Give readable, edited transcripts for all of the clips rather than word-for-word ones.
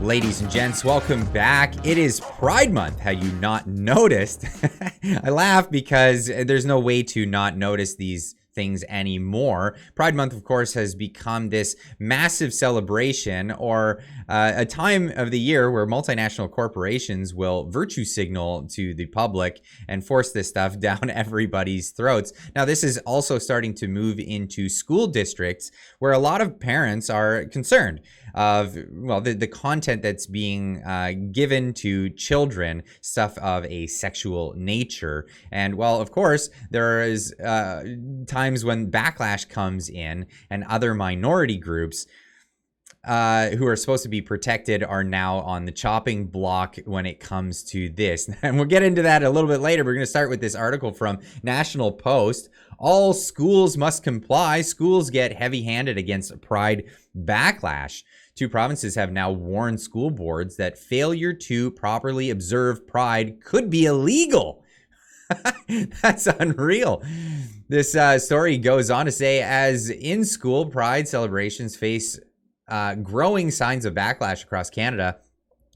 Ladies and gents, welcome back. It is Pride Month. Have you not noticed? I laugh because there's no way to not notice these things anymore. Pride Month, of course, has become this massive celebration or a time of the year where multinational corporations will virtue signal to the public and force this stuff down everybody's throats. Now, this is also starting to move into school districts where a lot of parents are concerned of, well, the content that's being given to children, stuff of a sexual nature. And well, of course, there is times when Backlash comes in and other minority groups who are supposed to be protected are now on the chopping block when it comes to this. And we'll get into that a little bit later. We're going to start with this article from National Post. All schools must comply. Schools get heavy-handed against Pride Backlash. 2 provinces have now warned school boards that failure to properly observe Pride could be illegal. That's unreal. This story goes on to say, as in-school Pride celebrations face growing signs of backlash across Canada,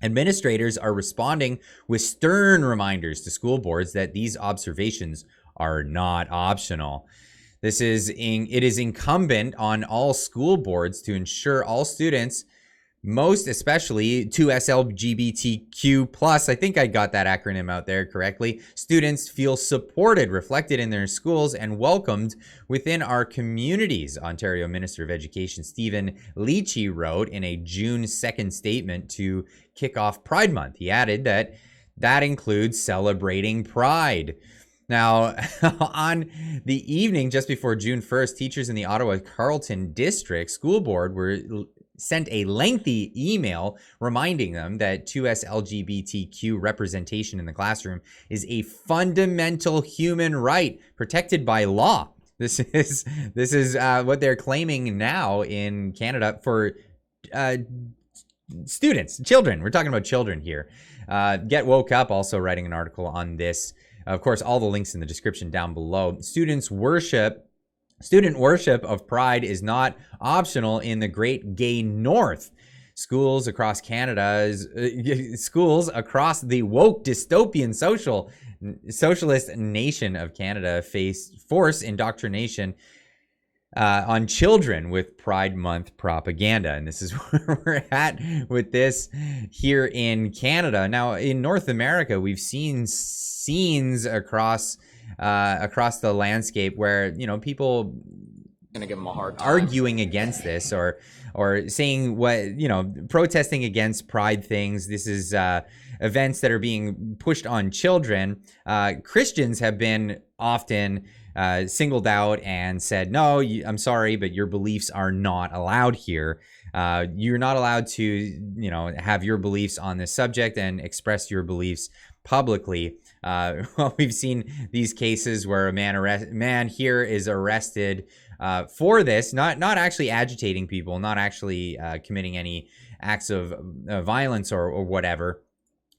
administrators are responding with stern reminders to school boards that these observations are not optional. It is incumbent on all school boards to ensure all students, most especially 2SLGBTQ+, I think I got that acronym out there correctly, students feel supported, reflected in their schools, and welcomed within our communities, Ontario Minister of Education Stephen Leachy wrote in a June 2nd statement to kick off Pride Month. He added that includes celebrating Pride. Now, on the evening just before June 1st, teachers in the Ottawa Carleton District School Board were sent a lengthy email reminding them that 2S LGBTQ representation in the classroom is a fundamental human right protected by law. This is what they're claiming now in Canada for students, children. We're talking about children here. Get Woke Up also writing an article on this. Of course, all the links in the description down below. Student worship of Pride is not optional in the Great Gay North. Schools across Canada, schools across the woke dystopian socialist nation of Canada force indoctrination on children with Pride Month propaganda. And this is where we're at with this here in Canada. Now, in North America, we've seen scenes across the landscape where, you know, people gonna give them a hard time arguing against this or saying what, you know, protesting against Pride things. This is events that are being pushed on children. Christians have been often singled out and said, no, I'm sorry, but your beliefs are not allowed here. You're not allowed to, you know, have your beliefs on this subject and express your beliefs publicly. Well, we've seen these cases where a man here is arrested for this, not actually agitating people, not actually committing any acts of violence or whatever,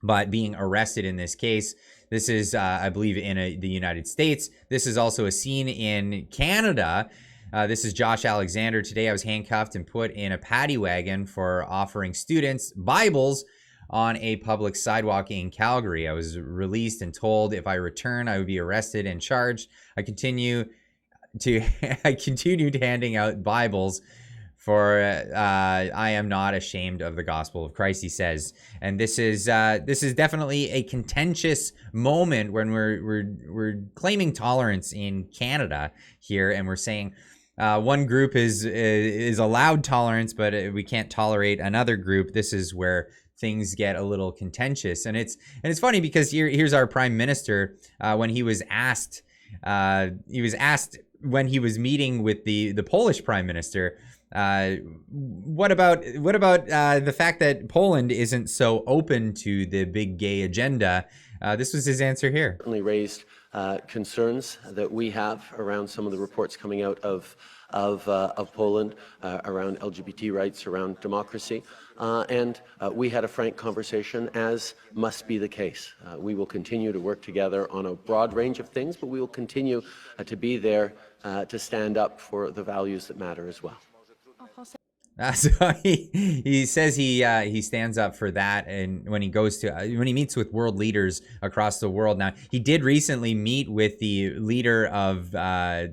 but being arrested in this case. This is, I believe, in the United States. This is also a scene in Canada. This is Josh Alexander. Today I was handcuffed and put in a paddy wagon for offering students Bibles on a public sidewalk in Calgary. I was released and told if I return, I would be arrested and charged. I continued handing out Bibles for I am not ashamed of the gospel of Christ, he says. And this is definitely a contentious moment when we're claiming tolerance in Canada here, and we're saying one group is allowed tolerance, but we can't tolerate another group. This is where things get a little contentious, and it's funny because here's our prime minister when he was asked when he was meeting with the Polish prime minister, what about the fact that Poland isn't so open to the big gay agenda? This was his answer here. Certainly raised concerns that we have around some of the reports coming out of Poland around LGBT rights, around democracy, and we had a frank conversation, as must be the case. We will continue to work together on a broad range of things, but we will continue to be there to stand up for the values that matter as well. So he says he stands up for that, and when he meets with world leaders across the world. Now, he did recently meet with the leader of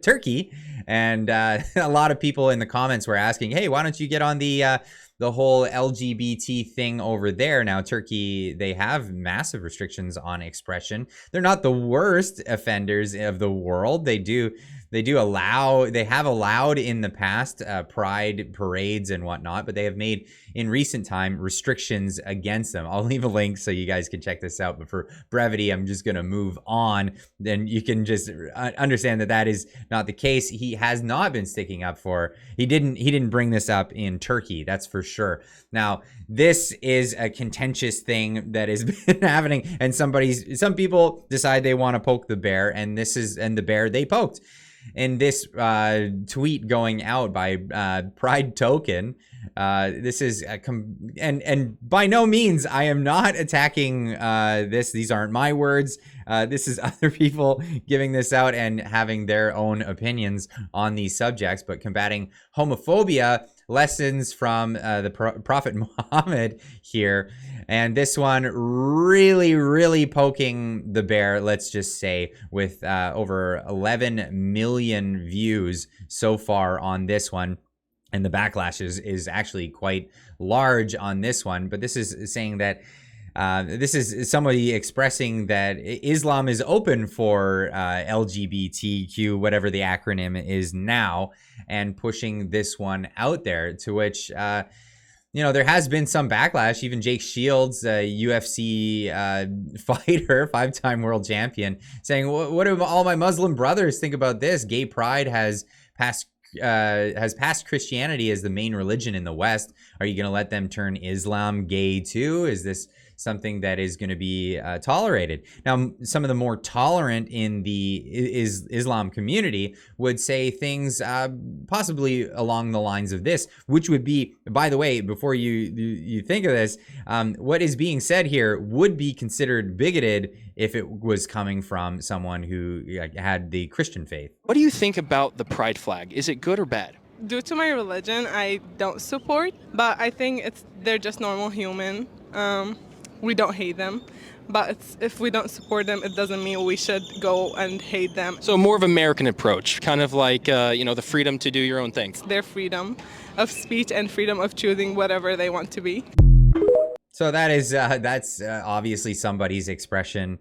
Turkey, and a lot of people in the comments were asking, "Hey, why don't you get on the whole LGBT thing over there?" Now, Turkey, they have massive restrictions on expression. They're not the worst offenders of the world. They have allowed in the past pride parades and whatnot, but they have made in recent time restrictions against them. I'll leave a link so you guys can check this out, but for brevity, I'm just going to move on. Then you can just understand that that is not the case. He has not been sticking up for, he didn't bring this up in Turkey, that's for sure. Now, this is a contentious thing that has been happening, and some people decide they want to poke the bear, and the bear they poked. In this tweet going out by Pride Token, this is and by no means I am not attacking this. These aren't my words. This is other people giving this out and having their own opinions on these subjects. But combating homophobia, lessons from the Prophet Muhammad here. And this one really, really poking the bear, let's just say, with over 11 million views so far on this one. And the backlash is actually quite large on this one. But this is saying that this is somebody expressing that Islam is open for LGBTQ, whatever the acronym is now, and pushing this one out there, to which there has been some backlash. Even Jake Shields, a UFC fighter, 5-time world champion, saying, what do all my Muslim brothers think about this? Gay pride has passed Christianity as the main religion in the West. Are you going to let them turn Islam gay too? Is this something that is going to be tolerated? Now, some of the more tolerant in the Islam community would say things possibly along the lines of this, which would be, by the way, before you think of this, what is being said here would be considered bigoted if it was coming from someone who had the Christian faith. What do you think about the pride flag? Is it good or bad? Due to my religion, I don't support, but I think they're just normal human. We don't hate them, but if we don't support them, it doesn't mean we should go and hate them. So more of American approach, kind of like, the freedom to do your own thing. It's their freedom of speech and freedom of choosing whatever they want to be. So that's obviously somebody's expression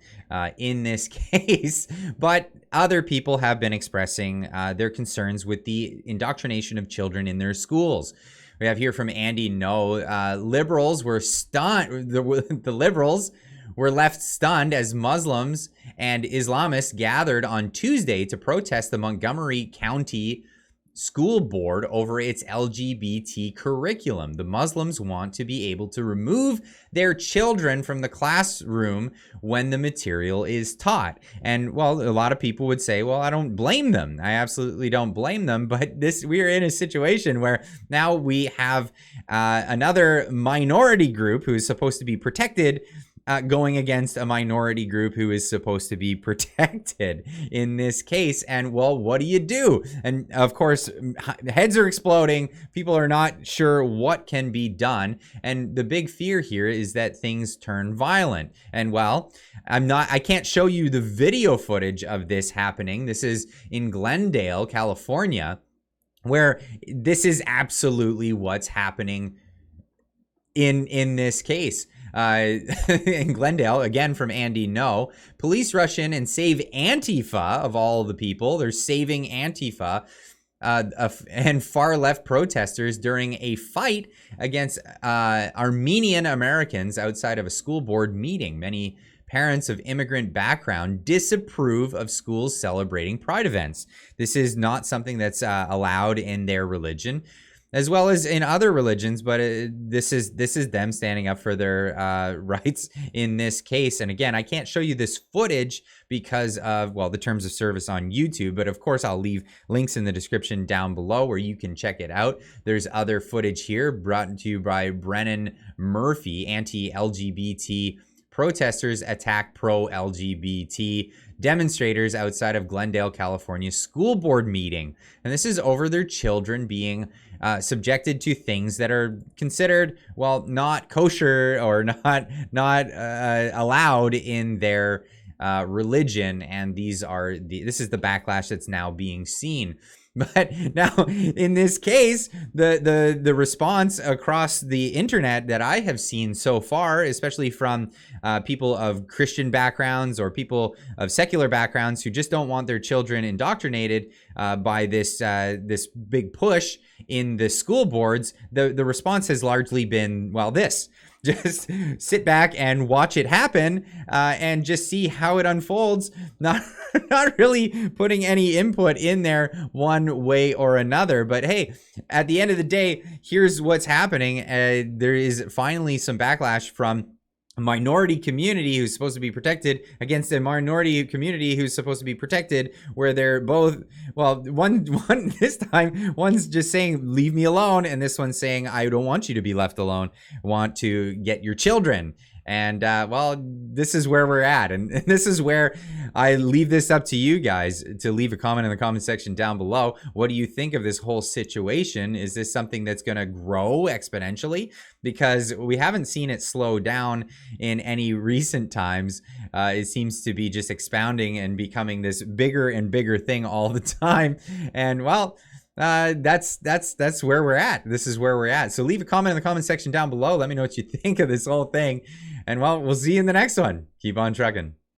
in this case, but other people have been expressing their concerns with the indoctrination of children in their schools. We have here from Andy No, liberals were stunned. The liberals were left stunned as Muslims and Islamists gathered on Tuesday to protest the Montgomery County School Board over its LGBT curriculum. The Muslims want to be able to remove their children from the classroom when the material is taught. And well, a lot of people would say, well, I don't blame them. I absolutely don't blame them. But we're in a situation where now we have another minority group who is supposed to be protected going against a minority group who is supposed to be protected in this case. And well, what do you do? And of course, heads are exploding. People are not sure what can be done. And the big fear here is that things turn violent. And well, I can't show you the video footage of this happening. This is in Glendale, California, where this is absolutely what's happening in this case. In Glendale, again from Andy No, police rush in and save Antifa, of all the people. They're saving Antifa and far left protesters during a fight against Armenian Americans outside of a school board meeting. Many parents of immigrant background disapprove of schools celebrating pride events. This is not something that's allowed in their religion, as well as in other religions, but this is them standing up for their rights in this case. And again, I can't show you this footage because of, well, the terms of service on YouTube, but of course I'll leave links in the description down below where you can check it out. There's other footage here brought to you by Brennan Murphy. Anti-LGBT protesters attack pro-LGBT demonstrators outside of Glendale, California school board meeting. And this is over their children being subjected to things that are considered, well, not kosher or not allowed in their religion, and this is the backlash that's now being seen. But now, in this case, the response across the internet that I have seen so far, especially from people of Christian backgrounds or people of secular backgrounds who just don't want their children indoctrinated by this big push in the school boards, the response has largely been, well, this. Just sit back and watch it happen, and just see how it unfolds. Not really putting any input in there one way or another. But hey, at the end of the day, here's what's happening. There is finally some backlash from a minority community who's supposed to be protected against a minority community who's supposed to be protected, where they're both, well, one this time one's just saying leave me alone, and this one's saying I don't want you to be left alone, I want to get your children. And well, this is where we're at, and this is where I leave this up to you guys to leave a comment in the comment section down below. What do you think of this whole situation? Is this something that's going to grow exponentially? Because we haven't seen it slow down in any recent times. It seems to be just expounding and becoming this bigger and bigger thing all the time. And well, that's where we're at. This is where we're at. So leave a comment in the comment section down below. Let me know what you think of this whole thing. And well, we'll see you in the next one. Keep on trucking.